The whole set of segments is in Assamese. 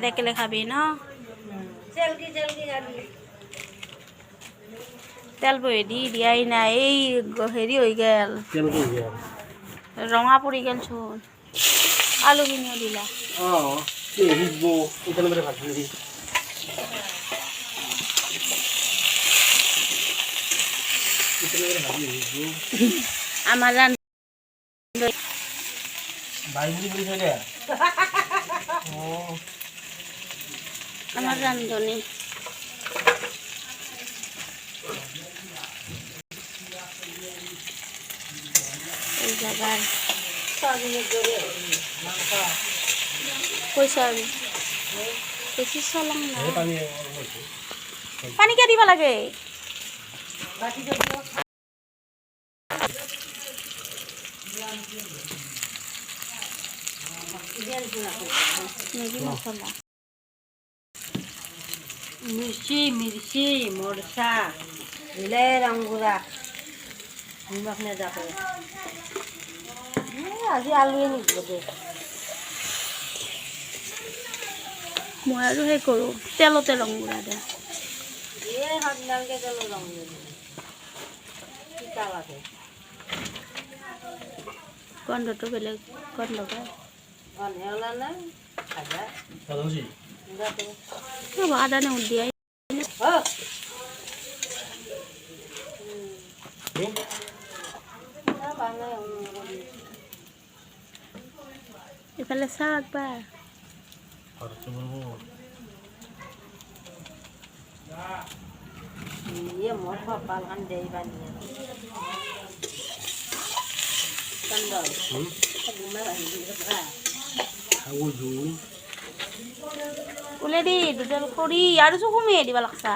একেলে খাবি ন তেল বহি দিয়াই নাই এই হেৰি হৈ গেল ৰঙা পৰি গেল চোন আলুখিনিও দিলা আমাৰ আমার রান্ধনি এই জায়গার পয়সা বেশি চলাম না পানি কে দিবা লাগে ম্যাগি মশলা मिर्ची मोरसा ले रंगुरा निमक ने जाके আজি আলুৱে নিদিব দে মই আৰু সেই কৰোঁ তেলতে ৰংগুৰা দে এই হন্দালকে তেল ৰংগুৰা কিটা লাগে গন্ধটো বেলেগ গন্ধ পায় অনেলা না খাজা সাদা আদা নেই দিয়াই এফালে শাক বা ये मोर पाल हम दे बानी कंदल घुमा बानी का খাও জুই ওলে দি দুডাল কৰি আৰু চকুমে দিবা লাগছা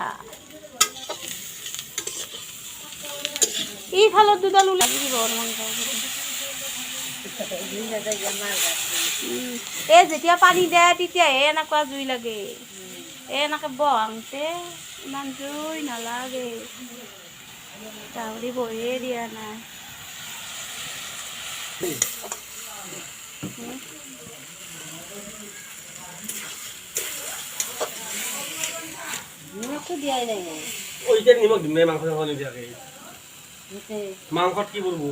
ইফালত দুডাল ওলাই দিব মাংস এই যেতিয়া পানী দে তেতিয়াহে এনেকুৱা জুই লাগে এনেকে বহাওঁতে ইমান জুই নালাগে গাহৰি বহিয়ে দিয়া নাই निमक तो दिया नहीं है ওইটা নিমখ দিম না মাংস খাওয়া নিদিয়াকে जैसे মাংসত কি বলবো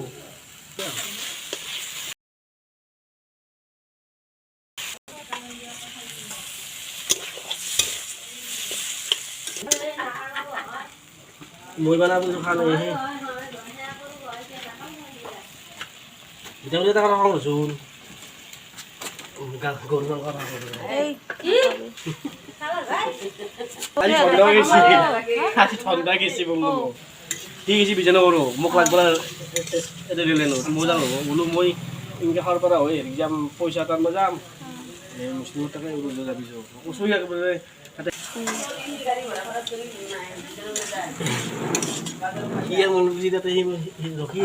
মই বানাবো খানো হে এটা বলে টাকা খাও জুন গরু মাংস খাবো এই আজি ঠান্ডা গেছি বলবো ঠিক আছে বিজনা করো মোক লাগবলা এটা দিলে ন মজা হবো বলো মই ইনকে খাওয়ার পরা হয় এক্সাম পয়সা টান যাম এই মুসলিম টাকা উড়ে যাবি যো ওসই আগে বলে কি আর মন বুঝি দাতে হি রকি